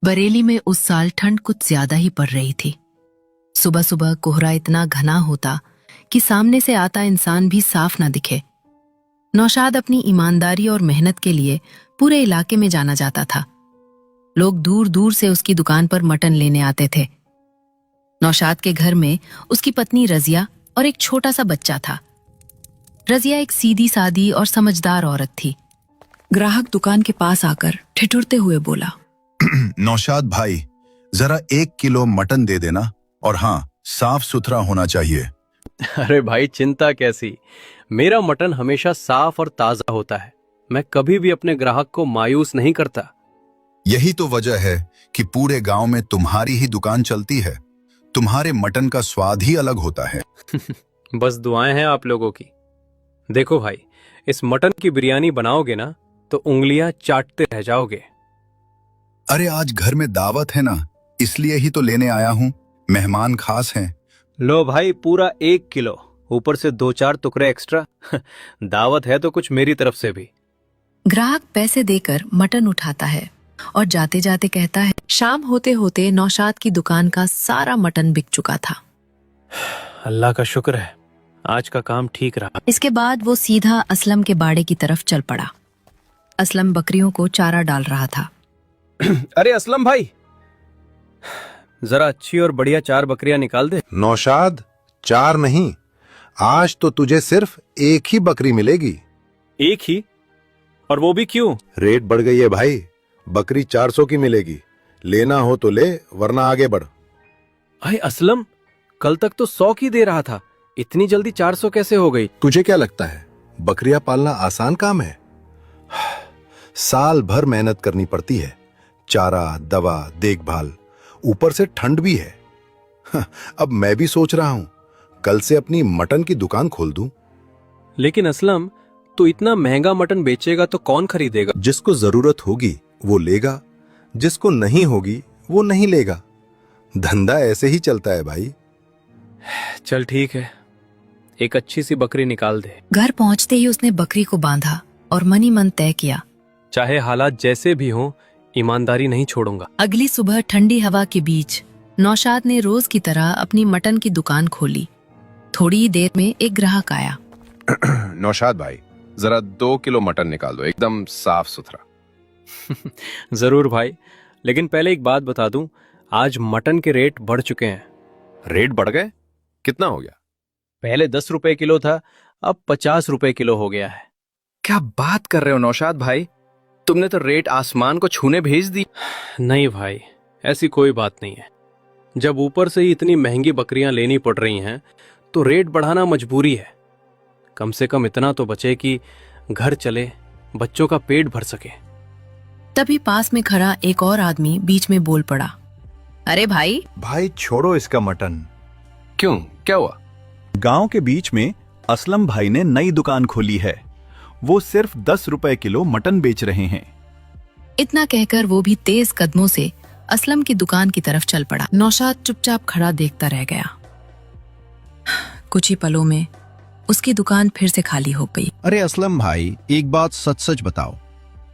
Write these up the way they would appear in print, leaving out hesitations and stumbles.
बरेली में उस साल ठंड कुछ ज्यादा ही पड़ रही थी। सुबह सुबह कोहरा इतना घना होता कि सामने से आता इंसान भी साफ न दिखे। नौशाद अपनी ईमानदारी और मेहनत के लिए पूरे इलाके में जाना जाता था। लोग दूर दूर से उसकी दुकान पर मटन लेने आते थे। नौशाद के घर में उसकी पत्नी रजिया और एक छोटा सा बच्चा था। रजिया एक सीधी सादी और समझदार औरत थी। ग्राहक दुकान के पास आकर ठिठुरते हुए बोला, नौशाद भाई, जरा 1 किलो मटन दे देना, और हाँ, साफ सुथरा होना चाहिए। अरे भाई, चिंता कैसी, मेरा मटन हमेशा साफ और ताजा होता है। मैं कभी भी अपने ग्राहक को मायूस नहीं करता। यही तो वजह है कि पूरे गांव में तुम्हारी ही दुकान चलती है। तुम्हारे मटन का स्वाद ही अलग होता है। बस दुआएं हैं आप लोगों की। देखो भाई, इस मटन की बिरयानी बनाओगे ना तो उंगलियां चाटते रह जाओगे। अरे आज घर में दावत है ना, इसलिए ही तो लेने आया हूँ। मेहमान खास हैं। लो भाई, पूरा 1 किलो, ऊपर से 2-4 टुकड़े एक्स्ट्रा। दावत है तो कुछ मेरी तरफ से भी। ग्राहक पैसे देकर मटन उठाता है और जाते जाते कहता है। शाम होते होते नौशाद की दुकान का सारा मटन बिक चुका था। अल्लाह का शुक्र है, आज का काम ठीक रहा। इसके बाद वो सीधा असलम के बाड़े की तरफ चल पड़ा। असलम बकरियों को चारा डाल रहा था। अरे असलम भाई, जरा अच्छी और बढ़िया 4 बकरियां निकाल दे। नौशाद, 4 नहीं, आज तो तुझे सिर्फ 1 ही बकरी मिलेगी। 1 ही? और वो भी क्यों? रेट बढ़ गई है भाई, बकरी 400 की मिलेगी। लेना हो तो ले, वरना आगे बढ़। भाई असलम, कल तक तो 100 की दे रहा था, इतनी जल्दी 400 कैसे हो गई? तुझे क्या लगता है बकरियां पालना आसान काम है? साल भर मेहनत करनी पड़ती है, चारा, दवा, देखभाल, ऊपर से ठंड भी है। अब मैं भी सोच रहा हूं कल से अपनी मटन की दुकान खोल दूं। लेकिन असलम, तो इतना महंगा मटन बेचेगा तो कौन खरीदेगा? जिसको जरूरत होगी वो लेगा, जिसको नहीं होगी वो नहीं लेगा। धंधा ऐसे ही चलता है भाई। चल ठीक है, एक अच्छी सी बकरी निकाल दे। घर पहुंचते ही उसने बकरी को बांधा और मनी मन तय किया, चाहे हालात जैसे भी हों, ईमानदारी नहीं छोड़ूंगा। अगली सुबह ठंडी हवा के बीच नौशाद ने रोज की तरह अपनी मटन की दुकान खोली। थोड़ी ही देर में एक ग्राहक आया। नौशाद भाई, जरा 2 किलो मटन निकाल दो, एकदम साफ सुथरा। जरूर भाई, लेकिन पहले एक बात बता दूं, आज मटन के रेट बढ़ चुके हैं। रेट बढ़ गए? कितना हो गया? पहले 10 रुपए किलो था, अब 50 रुपए किलो हो गया है। क्या बात कर रहे हो नौशाद भाई, तुमने तो रेट आसमान को छूने भेज दी। नहीं भाई, ऐसी कोई बात नहीं है। जब ऊपर से ही इतनी महंगी बकरियां लेनी पड़ रही हैं तो रेट बढ़ाना मजबूरी है। कम से कम इतना तो बचे कि घर चले, बच्चों का पेट भर सके। तभी पास में खड़ा एक और आदमी बीच में बोल पड़ा, अरे भाई। भाई छोड़ो इसका मटन। क्यों, क्या हुआ? गांव के बीच में असलम भाई ने नई दुकान खोली है। वो सिर्फ 10 रुपए किलो मटन बेच रहे हैं। इतना कहकर वो भी तेज कदमों से असलम की दुकान की तरफ चल पड़ा। नौशाद चुपचाप खड़ा देखता रह गया। कुछ ही पलों में उसकी दुकान फिर से खाली हो गई। अरे असलम भाई, एक बात सच सच बताओ,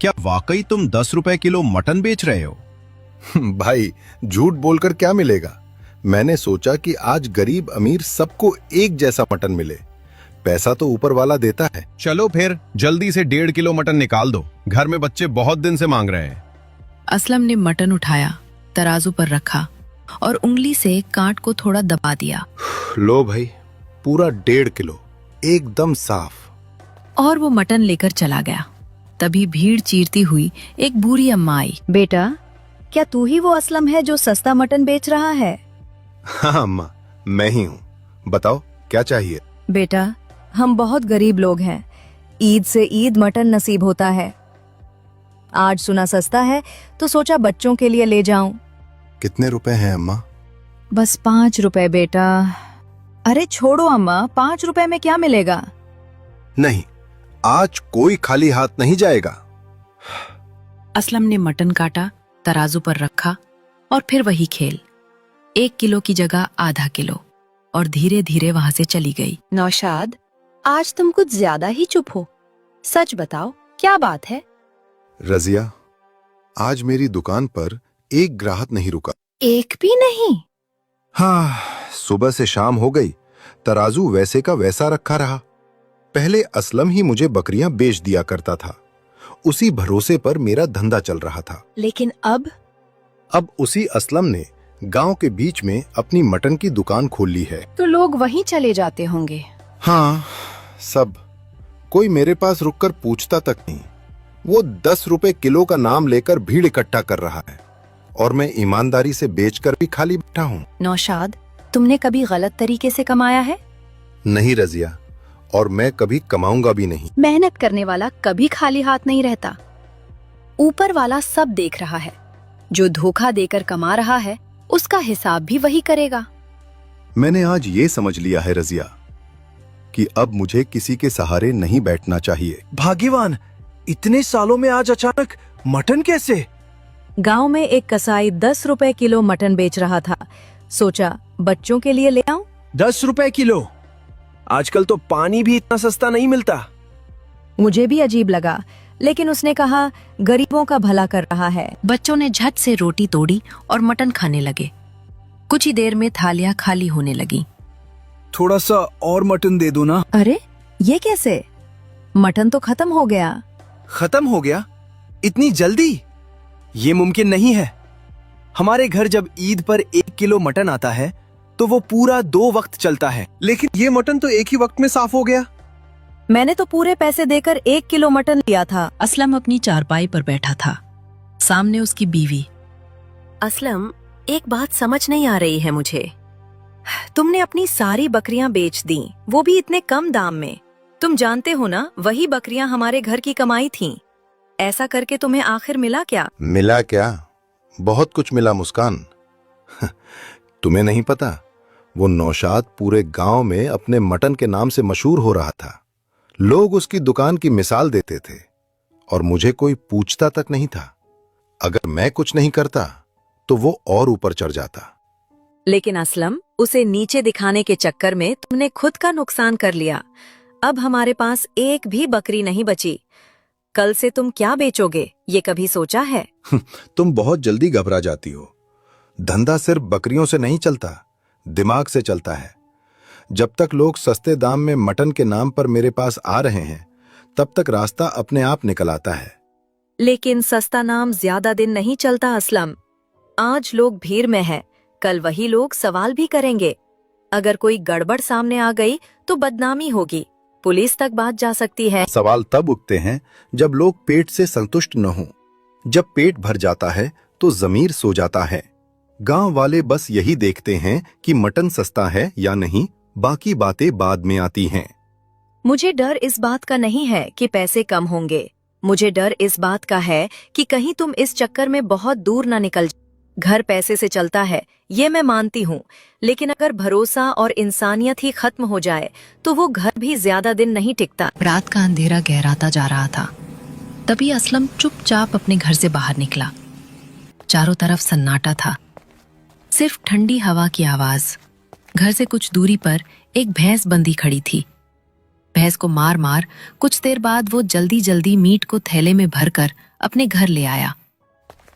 क्या वाकई तुम 10 रुपए किलो मटन बेच रहे हो? भाई, झूठ बोलकर क्या मिलेगा? मैंने सोचा कि आज गरीब अमीर सबको एक जैसा मटन मिले। पैसा तो ऊपर वाला देता है। चलो फिर जल्दी से 1.5 किलो मटन निकाल दो, घर में बच्चे बहुत दिन से मांग रहे हैं। असलम ने मटन उठाया, तराजू पर रखा और उंगली से कांट को थोड़ा दबा दिया। लो भाई, पूरा 1.5 किलो, एकदम साफ। और वो मटन लेकर चला गया। तभी भीड़ चीरती हुई एक बूढ़ी अम्मा आई। बेटा, क्या तू ही वो असलम है जो सस्ता मटन बेच रहा है? हाँ अम्मा, मैं ही हूँ। बताओ क्या चाहिए? बेटा, हम बहुत गरीब लोग हैं, ईद से ईद मटन नसीब होता है। आज सुना सस्ता है तो सोचा बच्चों के लिए ले जाऊं। कितने रुपए हैं अम्मा? बस 5 रुपए बेटा। अरे छोड़ो अम्मा, 5 रुपए में क्या मिलेगा? नहीं, आज कोई खाली हाथ नहीं जाएगा। असलम ने मटन काटा, तराजू पर रखा और फिर वही खेल। 1 किलो की जगह आधा किलो, और धीरे धीरे वहां से चली गई। नौशाद, आज तुम कुछ ज्यादा ही चुप हो। सच बताओ, क्या बात है? रजिया, आज मेरी दुकान पर एक ग्राहक नहीं रुका। एक भी नहीं? हाँ, सुबह से शाम हो गई, तराजू वैसे का वैसा रखा रहा। पहले असलम ही मुझे बकरियां बेच दिया करता था, उसी भरोसे पर मेरा धंधा चल रहा था। लेकिन अब उसी असलम ने गांव के बीच में अपनी मटन की दुकान खोल ली है। तो लोग वहीं चले जाते होंगे। हाँ, सब। कोई मेरे पास रुककर पूछता तक नहीं। वो 10 रुपए किलो का नाम लेकर भीड़ इकट्ठा कर रहा है और मैं ईमानदारी से बेचकर भी खाली बैठा हूँ। नौशाद, तुमने कभी गलत तरीके से कमाया है? नहीं रजिया, और मैं कभी कमाऊंगा भी नहीं। मेहनत करने वाला कभी खाली हाथ नहीं रहता। ऊपर वाला सब देख रहा है। जो धोखा देकर कमा रहा है उसका हिसाब भी वही करेगा। मैंने आज ये समझ लिया है रजिया कि अब मुझे किसी के सहारे नहीं बैठना चाहिए। भाग्यवान, इतने सालों में आज अचानक मटन कैसे? गांव में एक कसाई 10 रुपए किलो मटन बेच रहा था। सोचा बच्चों के लिए ले आऊं। 10 रुपए किलो? आजकल तो पानी भी इतना सस्ता नहीं मिलता। मुझे भी अजीब लगा, लेकिन उसने कहा गरीबों का भला कर रहा है। बच्चों ने झट से रोटी तोड़ी और मटन खाने लगे। कुछ ही देर में थालियां खाली होने लगी। थोड़ा सा और मटन दे दो ना। अरे ये कैसे? मटन तो खत्म हो गया। खत्म हो गया? इतनी जल्दी? ये मुमकिन नहीं है। हमारे घर जब ईद पर 1 किलो मटन आता है तो वो पूरा 2 वक्त चलता है, लेकिन ये मटन तो एक ही वक्त में साफ हो गया। मैंने तो पूरे पैसे देकर 1 किलो मटन लिया था। असलम अपनी चारपाई पर बैठा था, सामने उसकी बीवी। असलम, एक बात समझ नहीं आ रही है मुझे। तुमने अपनी सारी बकरियां बेच दी, वो भी इतने कम दाम में। तुम जानते हो ना, वही बकरियां हमारे घर की कमाई थीं। ऐसा करके तुम्हें आखिर मिला क्या? मिला क्या? बहुत कुछ मिला मुस्कान। तुम्हें नहीं पता, वो नौशाद पूरे गांव में अपने मटन के नाम से मशहूर हो रहा था। लोग उसकी दुकान की मिसाल देते थे और मुझे कोई पूछता तक नहीं था। अगर मैं कुछ नहीं करता तो वो और ऊपर चढ़ जाता। लेकिन असलम, उसे नीचे दिखाने के चक्कर में तुमने खुद का नुकसान कर लिया। अब हमारे पास एक भी बकरी नहीं बची। कल से तुम क्या बेचोगे, ये कभी सोचा है? तुम बहुत जल्दी घबरा जाती हो। धंधा सिर्फ बकरियों से नहीं चलता, दिमाग से चलता है। जब तक लोग सस्ते दाम में मटन के नाम पर मेरे पास आ रहे हैं, तब तक रास्ता अपने आप निकल आता है। लेकिन सस्ता नाम ज्यादा दिन नहीं चलता असलम। आज लोग भीड़ में है, कल वही लोग सवाल भी करेंगे। अगर कोई गड़बड़ सामने आ गई तो बदनामी होगी, पुलिस तक बात जा सकती है। सवाल तब उठते हैं जब लोग पेट से संतुष्ट न हों। जब पेट भर जाता है तो जमीर सो जाता है। गांव वाले बस यही देखते हैं कि मटन सस्ता है या नहीं, बाकी बातें बाद में आती हैं। मुझे डर इस बात का नहीं है कि पैसे कम होंगे। मुझे डर इस बात का है कि कहीं तुम इस चक्कर में बहुत दूर न निकल जाओ। घर पैसे से चलता है, ये मैं मानती हूँ, लेकिन अगर भरोसा और इंसानियत ही खत्म हो जाए तो वो घर भी ज्यादा दिन नहीं टिकता। रात का अंधेरा गहराता जा रहा था। तभी असलम चुपचाप अपने घर से बाहर निकला। चारों तरफ सन्नाटा था, सिर्फ ठंडी हवा की आवाज। घर से कुछ दूरी पर एक भैंस बंधी खड़ी थी। भैंस को मार मार कुछ देर बाद वो जल्दी जल्दी मीट को थैले में भरकर अपने घर ले आया।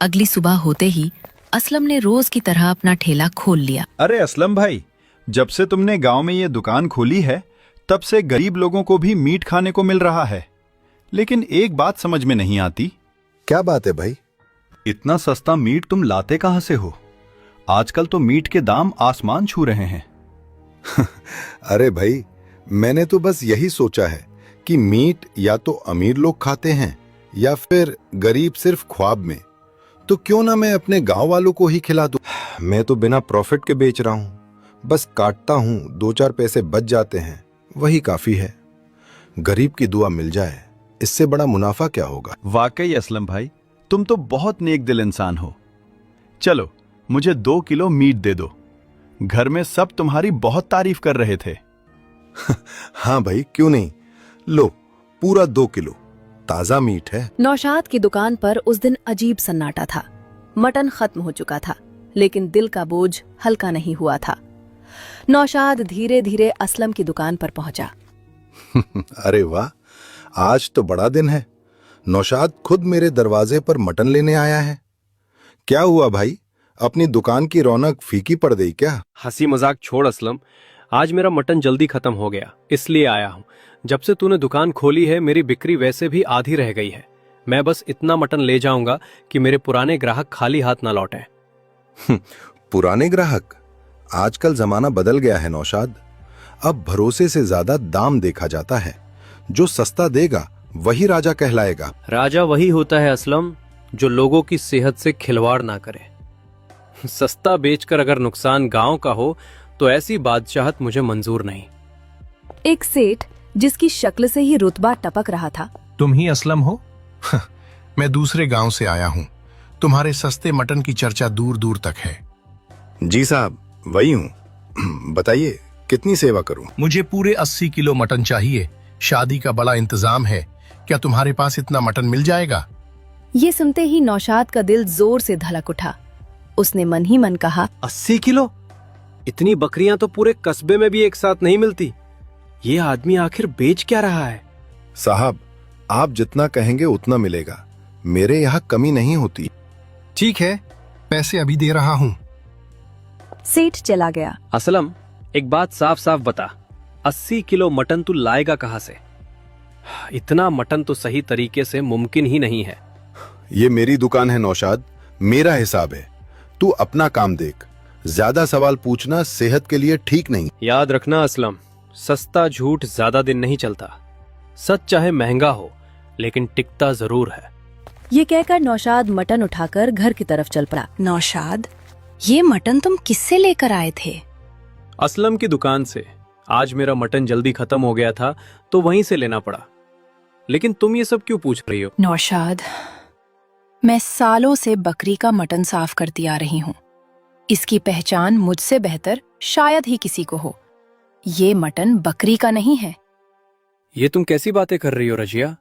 अगली सुबह होते ही असलम ने रोज की तरह अपना ठेला खोल लिया। अरे असलम भाई, जब से तुमने गांव में ये दुकान खोली है तब से गरीब लोगों को भी मीट खाने को मिल रहा है। लेकिन एक बात समझ में नहीं आती। क्या बात है भाई? इतना सस्ता मीट तुम लाते कहां से हो? आजकल तो मीट के दाम आसमान छू रहे हैं। अरे भाई, मैंने तो बस यही सोचा है कि मीट या तो अमीर लोग खाते हैं या फिर गरीब सिर्फ ख्वाब में। तो क्यों ना मैं अपने गांव वालों को ही खिला दूं। मैं तो बिना प्रॉफिट के बेच रहा हूं, बस काटता हूं, 2-4 पैसे बच जाते हैं, वही काफी है। गरीब की दुआ मिल जाए, इससे बड़ा मुनाफा क्या होगा। वाकई असलम भाई, तुम तो बहुत नेक दिल इंसान हो। चलो मुझे 2 किलो मीट दे दो। घर में सब तुम्हारी बहुत तारीफ कर रहे थे। हाँ भाई, क्यों नहीं। लो, पूरा 2 किलो ताजा मीट है। नौशाद की दुकान पर उस दिन अजीब सन्नाटा था। मटन खत्म हो चुका था, लेकिन दिल का बोझ हल्का नहीं हुआ था। नौशाद धीरे धीरे असलम की दुकान पर पहुंचा। अरे वाह, आज तो बड़ा दिन है। नौशाद खुद मेरे दरवाजे पर मटन लेने आया है। क्या हुआ भाई, अपनी दुकान की रौनक फीकी पड़ गई क्या? हंसी मजाक छोड़ असलम, आज मेरा मटन जल्दी खत्म हो गया इसलिए आया हूँ। जब से तूने दुकान खोली है मेरी बिक्री वैसे भी आधी रह गई है। मैं बस इतना मटन ले जाऊंगा कि मेरे पुराने ग्राहक खाली हाथ ना लौटें। पुराने ग्राहक? आजकल जमाना बदल गया है नौशाद। अब भरोसे से ज्यादा दाम देखा जाता है। जो सस्ता देगा वही राजा कहलाएगा। राजा वही होता है असलम जो लोगों की सेहत से खिलवाड़ ना करे। सस्ता बेचकर अगर नुकसान गांव का हो तो ऐसी बादशाहत मुझे मंजूर नहीं। एक सेठ जिसकी शक्ल से ही रुतबा टपक रहा था। तुम ही असलम हो? मैं दूसरे गांव से आया हूँ। तुम्हारे सस्ते मटन की चर्चा दूर दूर तक है। जी साहब, वही हूँ। बताइए कितनी सेवा करूं? मुझे पूरे 80 किलो मटन चाहिए। शादी का बड़ा इंतजाम है, क्या तुम्हारे पास इतना मटन मिल जाएगा? ये सुनते ही नौशाद का दिल जोर से धड़क उठा। उसने मन ही मन कहा, 80 किलो? इतनी बकरियां तो पूरे कस्बे में भी एक साथ नहीं मिलती। ये आदमी आखिर बेच क्या रहा है? साहब, आप जितना कहेंगे उतना मिलेगा। मेरे यहाँ कमी नहीं होती। ठीक है, पैसे अभी दे रहा हूँ। सेठ चला गया। असलम, एक बात साफ साफ बता, 80 किलो मटन तू लाएगा कहाँ से? इतना मटन तो सही तरीके से मुमकिन ही नहीं है। ये मेरी दुकान है नौशाद, मेरा हिसाब है। तू अपना काम देख। ज्यादा सवाल पूछना सेहत के लिए ठीक नहीं। याद रखना असलम, सस्ता झूठ ज्यादा दिन नहीं चलता। सच चाहे महंगा हो लेकिन टिकता जरूर है। ये कहकर नौशाद मटन उठाकर घर की तरफ चल पड़ा। नौशाद, ये मटन तुम किससे लेकर आए थे? असलम की दुकान से। आज मेरा मटन जल्दी खत्म हो गया था तो वहीं से लेना पड़ा। लेकिन तुम ये सब क्यों पूछ रही हो? नौशाद, मैं सालों से बकरी का मटन साफ करती आ रही हूँ। इसकी पहचान मुझसे बेहतर शायद ही किसी को हो। ये मटन बकरी का नहीं है। ये तुम कैसी बातें कर रही हो रजिया?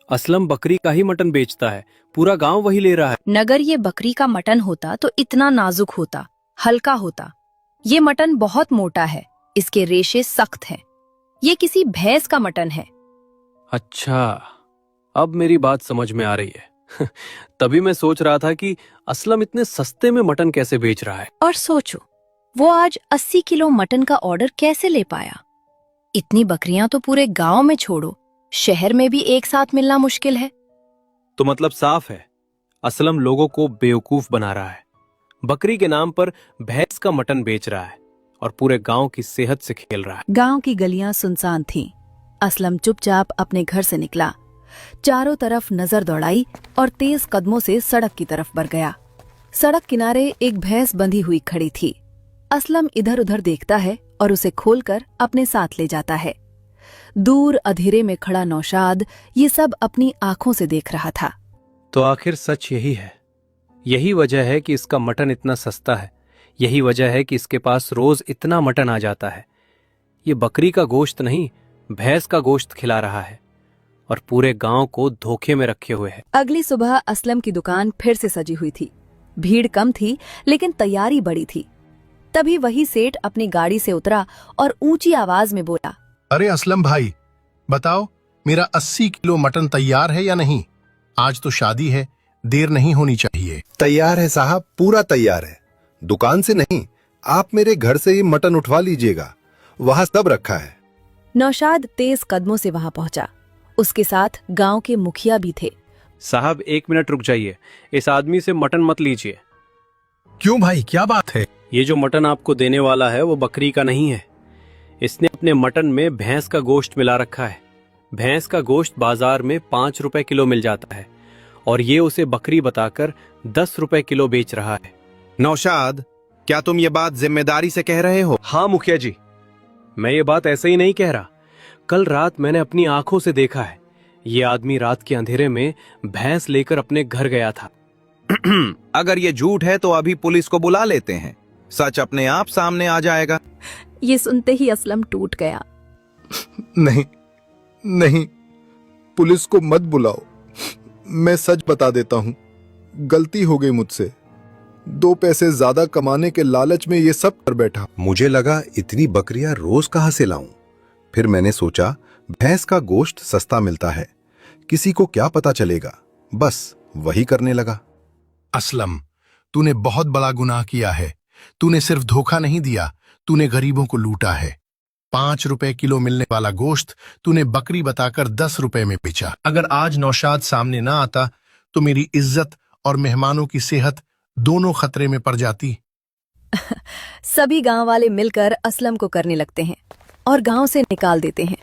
असलम बकरी का ही मटन बेचता है, पूरा गांव वही ले रहा है। नगर ये बकरी का मटन होता तो इतना नाजुक होता, हल्का होता। ये मटन बहुत मोटा है, इसके रेशे सख्त हैं। ये किसी भैंस का मटन है। अच्छा, अब मेरी बात समझ में आ रही है। तभी मैं सोच रहा था कि असलम इतने सस्ते में मटन कैसे बेच रहा है। और सोचो, वो आज 80 किलो मटन का ऑर्डर कैसे ले पाया? इतनी बकरियां तो पूरे गांव में छोड़ो, शहर में भी एक साथ मिलना मुश्किल है। तो मतलब साफ है, असलम लोगों को बेवकूफ बना रहा है। बकरी के नाम पर भैंस का मटन बेच रहा है और पूरे गांव की सेहत से खेल रहा है। गांव की गलियां सुनसान थीं। असलम चुपचाप अपने घर से निकला, चारों तरफ नजर दौड़ाई और तेज कदमों से सड़क की तरफ बढ़ गया। सड़क किनारे एक भैंस बंधी हुई खड़ी थी। असलम इधर उधर देखता है और उसे खोलकर अपने साथ ले जाता है। दूर अंधेरे में खड़ा नौशाद ये सब अपनी आंखों से देख रहा था। तो आखिर सच यही है। यही वजह है कि इसका मटन इतना सस्ता है। यही वजह है कि इसके पास रोज इतना मटन आ जाता है। ये बकरी का गोश्त नहीं, भैंस का गोश्त खिला रहा है और पूरे गांव को धोखे में रखे हुए है। अगली सुबह असलम की दुकान फिर से सजी हुई थी। भीड़ कम थी लेकिन तैयारी बड़ी थी। तभी वही सेठ अपनी गाड़ी से उतरा और ऊंची आवाज में बोला, अरे असलम भाई, बताओ मेरा 80 किलो मटन तैयार है या नहीं? आज तो शादी है, देर नहीं होनी चाहिए। तैयार है साहब, पूरा तैयार है। दुकान से नहीं, आप मेरे घर से ही मटन उठवा लीजिएगा, वहां सब रखा है। नौशाद तेज कदमों से वहां पहुंचा। उसके साथ गांव के मुखिया भी थे। साहब 1 मिनट रुक जाइए, इस आदमी से मटन मत लीजिए। क्यों भाई, क्या बात है? ये जो मटन आपको देने वाला है वो बकरी का नहीं है। इसने अपने मटन में भैंस का गोश्त मिला रखा है। भैंस का गोश्त बाजार में 5 रुपए किलो मिल जाता है और ये उसे बकरी बताकर 10 रुपए किलो बेच रहा है। नौशाद, क्या तुम ये बात जिम्मेदारी से कह रहे हो? हाँ मुखिया जी, मैं ये बात ऐसे ही नहीं कह रहा। कल रात मैंने अपनी आंखों से देखा है। ये आदमी रात के अंधेरे में भैंस लेकर अपने घर गया था। अगर ये झूठ है तो अभी पुलिस को बुला लेते हैं, सच अपने आप सामने आ जाएगा। ये सुनते ही असलम टूट गया। नहीं नहीं, पुलिस को मत बुलाओ, मैं सच बता देता हूं, गलती हो गई मुझसे। 2 पैसे ज्यादा कमाने के लालच में ये सब कर बैठा। मुझे लगा इतनी बकरियां रोज कहां से लाऊं। फिर मैंने सोचा भैंस का गोश्त सस्ता मिलता है, किसी को क्या पता चलेगा, बस वही करने लगा। असलम, तूने बहुत बड़ा गुनाह किया है। तूने सिर्फ धोखा नहीं दिया, तूने गरीबों को लूटा है। 5 रुपए किलो मिलने वाला गोश्त तूने बकरी बताकर 10 रुपए में बेचा। अगर आज नौशाद सामने ना आता तो मेरी इज्जत और मेहमानों की सेहत दोनों खतरे में पड़ जाती। सभी गांव वाले मिलकर असलम को करने लगते हैं और गांव से निकाल देते हैं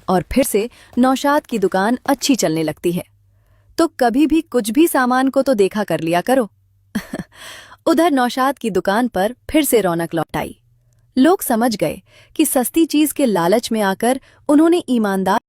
और फिर से नौशाद की दुकान अच्छी चलने लगती है। तो कभी भी कुछ भी सामान को तो देखा कर लिया करो। उधर नौशाद की दुकान पर फिर से रौनक लौट आई। लोग समझ गए कि सस्ती चीज के लालच में आकर उन्होंने ईमानदार